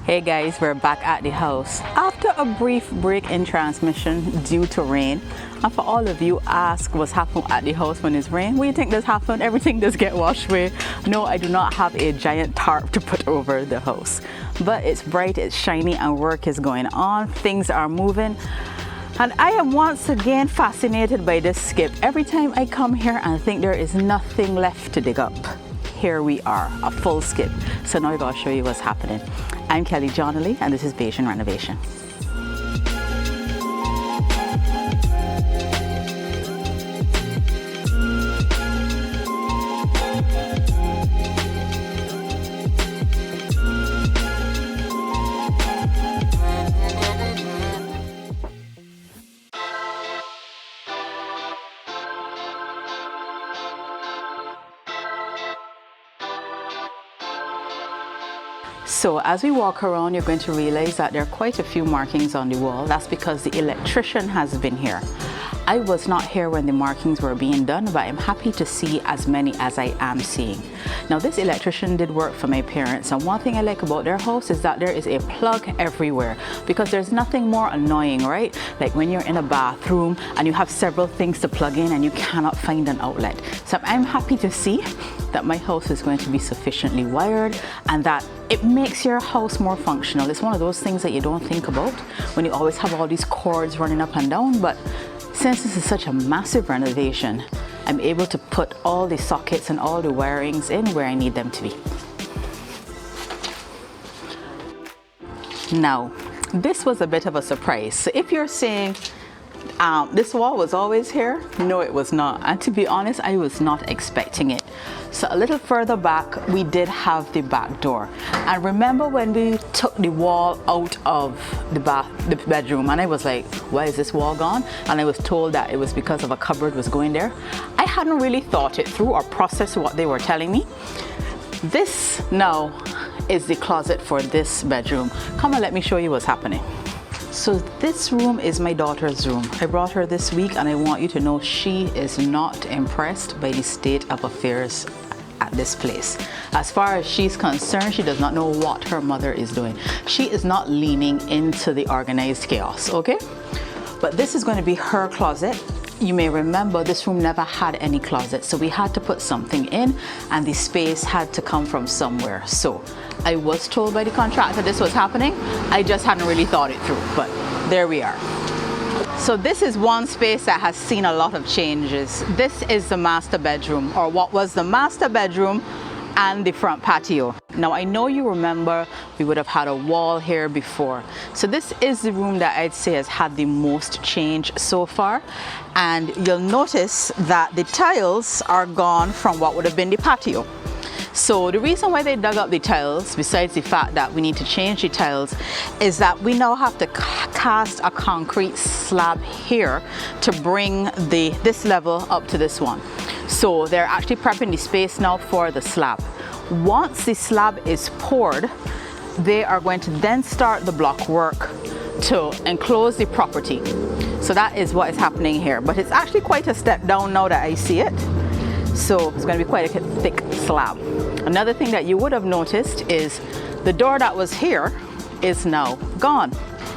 Hey guys, we're back at the house after a brief break in transmission due to rain. And for all of you ask what's happened at the house when it's rain, what do you think does happen? Everything does get washed away. No, I do not have a giant tarp to put over the house, but it's bright, it's shiny, and work is going on. Things are moving. And I am once again fascinated by this skip. Every time I come here and think there is nothing left to dig up, here we are, a full skip. So now I gotta show you what's happening. I'm Kelly Johnley, and this is Bajan Renovation. So as we walk around, you're going to realize that there are quite a few markings on the wall. That's because the electrician has been here. I was not here when the markings were being done, but I'm happy to see as many as I am seeing. Now, this electrician did work for my parents, and one thing I like about their house is that there is a plug everywhere, because there's nothing more annoying, right? Like when you're in a bathroom and you have several things to plug in and you cannot find an outlet. So I'm happy to see that my house is going to be sufficiently wired and that it makes your house more functional. It's one of those things that you don't think about when you always have all these cords running up and down, but since this is such a massive renovation, I'm able to put all the sockets and all the wirings in where I need them to be. Now, this was a bit of a surprise. So if you're saying, this wall was always here, no, it was not. And to be honest, I was not expecting it. So a little further back, we did have the back door. And remember when we took the wall out of the bedroom, and I was like, why is this wall gone? And I was told that it was because of a cupboard was going there. I hadn't really thought it through or processed what they were telling me. This now is the closet for this bedroom. Come on, let me show you what's happening. So this room is my daughter's room. I brought her this week, and I want you to know she is not impressed by the state of affairs at this place. As far as she's concerned, she does not know what her mother is doing. She is not leaning into the organized chaos, okay? But this is going to be her closet. You may remember this room never had any closet, so we had to put something in, and the space had to come from somewhere. So I was told by the contractor this was happening. I just hadn't really thought it through, but there we are. So this is one space that has seen a lot of changes. This is the master bedroom, or what was the master bedroom and the front patio. Now, I know you remember we would have had a wall here before. So this is the room that I'd say has had the most change so far. And you'll notice that the tiles are gone from what would have been the patio. So the reason why they dug up the tiles, besides the fact that we need to change the tiles, is that we now have to cast a concrete slab here to bring this level up to this one. So they're actually prepping the space now for the slab. Once the slab is poured, they are going to then start the block work to enclose the property. So that is what is happening here. But it's actually quite a step down now that I see it. So it's going to be quite a thick slab. Another thing that you would have noticed is the door that was here is now gone.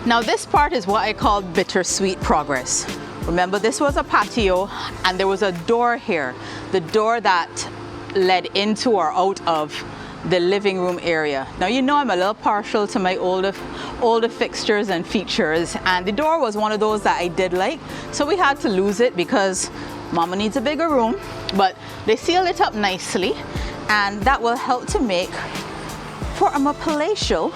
Now this part is what I call bittersweet progress. Remember, this was a patio and there was a door here, the door that led into or out of the living room area. Now, you know I'm a little partial to my older fixtures and features, and the door was one of those that I did like, so we had to lose it because Mama needs a bigger room, but they sealed it up nicely, and that will help to make for a more palatial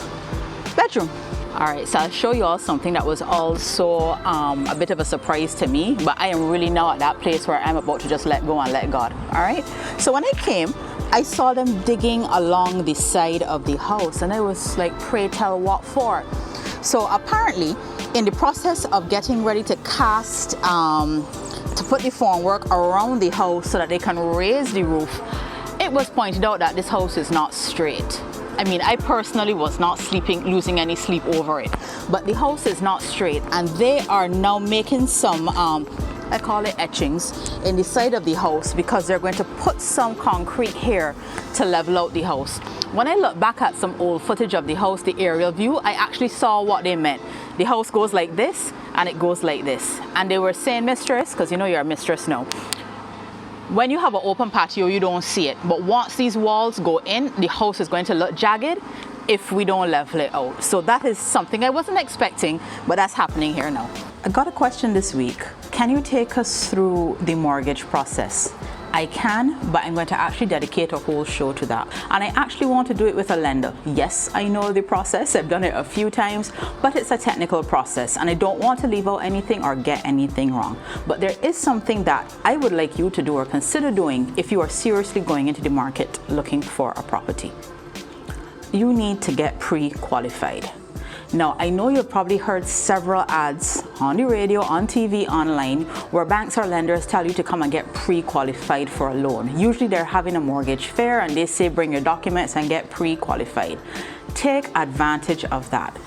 bedroom. All right, so I'll show you all something that was also a bit of a surprise to me, but I am really now at that place where I'm about to just let go and let God. All right, so when I came, I saw them digging along the side of the house, and I was like, pray tell, what for? So apparently, in the process of getting ready to cast, to put the formwork around the house so that they can raise the roof, it was pointed out that this house is not straight. I mean, I personally was not losing any sleep over it, but the house is not straight, and they are now making some I call it etchings in the side of the house, because they're going to put some concrete here to level out the house. When I look back at some old footage of the house, the aerial view, I actually saw what they meant. The house goes like this and it goes like this. And they were saying, mistress, because you know you're a mistress now, when you have an open patio, you don't see it. But once these walls go in, the house is going to look jagged if we don't level it out. So that is something I wasn't expecting, but that's happening here now. I got a question this week. Can you take us through the mortgage process? I can, but I'm going to actually dedicate a whole show to that. And I actually want to do it with a lender. Yes, I know the process. I've done it a few times, but it's a technical process and I don't want to leave out anything or get anything wrong. But there is something that I would like you to do or consider doing if you are seriously going into the market looking for a property. You need to get pre-qualified. Now, I know you've probably heard several ads on the radio, on TV, online, where banks or lenders tell you to come and get pre-qualified for a loan. Usually they're having a mortgage fair and they say bring your documents and get pre-qualified. Take advantage of that.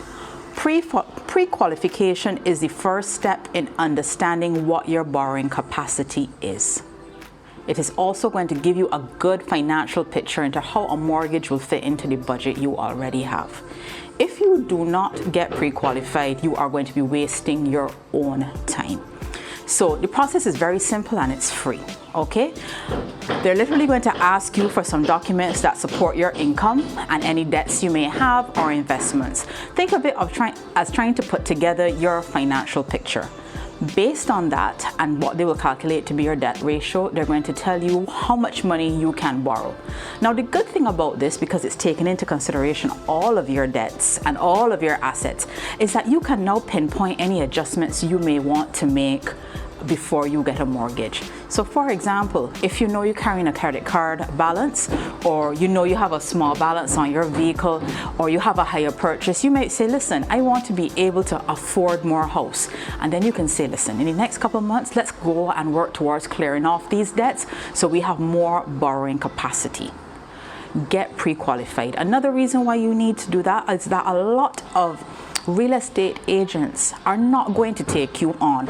Pre-qualification is the first step in understanding what your borrowing capacity is. It is also going to give you a good financial picture into how a mortgage will fit into the budget you already have. If you do not get pre-qualified, you are going to be wasting your own time. So the process is very simple and it's free, okay? They're literally going to ask you for some documents that support your income and any debts you may have or investments. Think of it as trying to put together your financial picture. Based on that and what they will calculate to be your debt ratio, they're going to tell you how much money you can borrow. Now, the good thing about this, because it's taken into consideration all of your debts and all of your assets, is that you can now pinpoint any adjustments you may want to make before you get a mortgage. So for example, if you know you're carrying a credit card balance, or you know you have a small balance on your vehicle, or you have a higher purchase, you might say, listen, I want to be able to afford more house. And then you can say, listen, in the next couple of months, let's go and work towards clearing off these debts so we have more borrowing capacity. Get pre-qualified. Another reason why you need to do that is that a lot of real estate agents are not going to take you on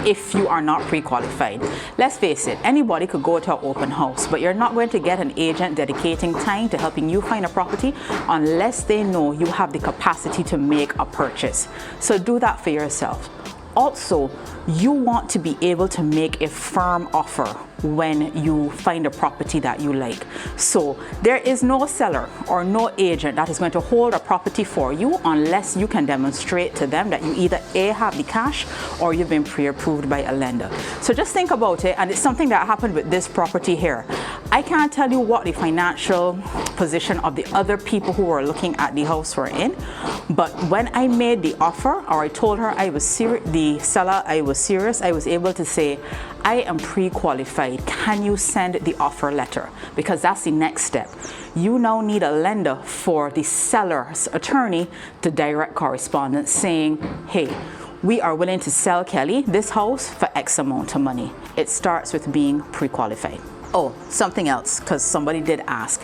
if you are not pre-qualified. Let's face it, anybody could go to an open house, but you're not going to get an agent dedicating time to helping you find a property unless they know you have the capacity to make a purchase. So do that for yourself. Also, you want to be able to make a firm offer when you find a property that you like. So there is no seller or no agent that is going to hold a property for you unless you can demonstrate to them that you either A, have the cash, or you've been pre-approved by a lender. So just think about it, and it's something that happened with this property here. I can't tell you what the financial position of the other people who were looking at the house were in, but when I made the offer, or I told her I was serious, the seller, I was serious, I was able to say, I am pre-qualified. Can you send the offer letter? Because that's the next step. You now need a lender for the seller's attorney to direct correspondence saying, hey, we are willing to sell Kelly this house for X amount of money. It starts with being pre-qualified. Oh, something else, because somebody did ask.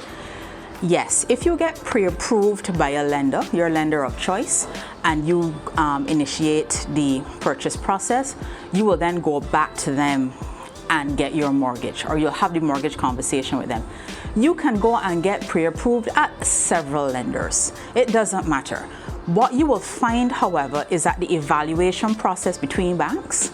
Yes, if you get pre-approved by a lender, your lender of choice, and you initiate the purchase process, you will then go back to them and get your mortgage, or you'll have the mortgage conversation with them. You can go and get pre-approved at several lenders. It doesn't matter. What you will find, however, is that the evaluation process between banks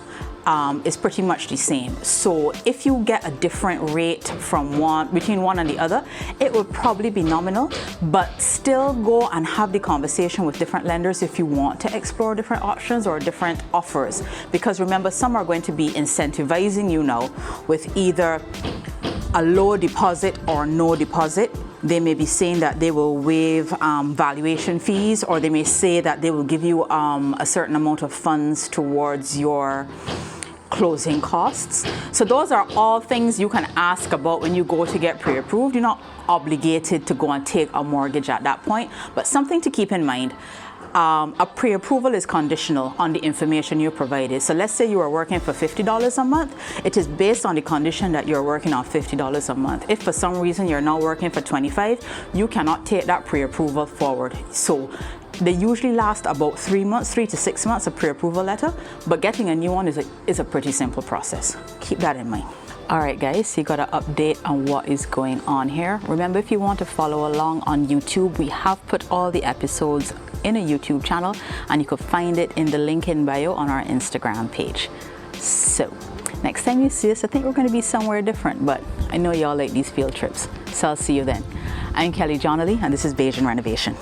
is pretty much the same. So if you get a different rate from between one and the other, it will probably be nominal, but still go and have the conversation with different lenders if you want to explore different options or different offers. Because remember, some are going to be incentivizing you now with either a low deposit or no deposit. They may be saying that they will waive valuation fees, or they may say that they will give you a certain amount of funds towards your closing costs. So those are all things you can ask about when you go to get pre-approved. You're not obligated to go and take a mortgage at that point, but something to keep in mind. A pre-approval is conditional on the information you provided. So let's say you are working for $50 a month. It is based on the condition that you're working on $50 a month. If for some reason you're now working for $25, you cannot take that pre-approval forward. So they usually last about 3 months, 3 to 6 months, a pre-approval letter, but getting a new one is a pretty simple process. Keep that in mind. Alright guys, so you got an update on what is going on here. Remember, if you want to follow along on YouTube, we have put all the episodes in a YouTube channel, and you could find it in the link in bio on our Instagram page. So next time you see us, I think we're going to be somewhere different, but I know y'all like these field trips, so I'll see you then. I'm Kelly Johnley, and this is Bajan Renovation.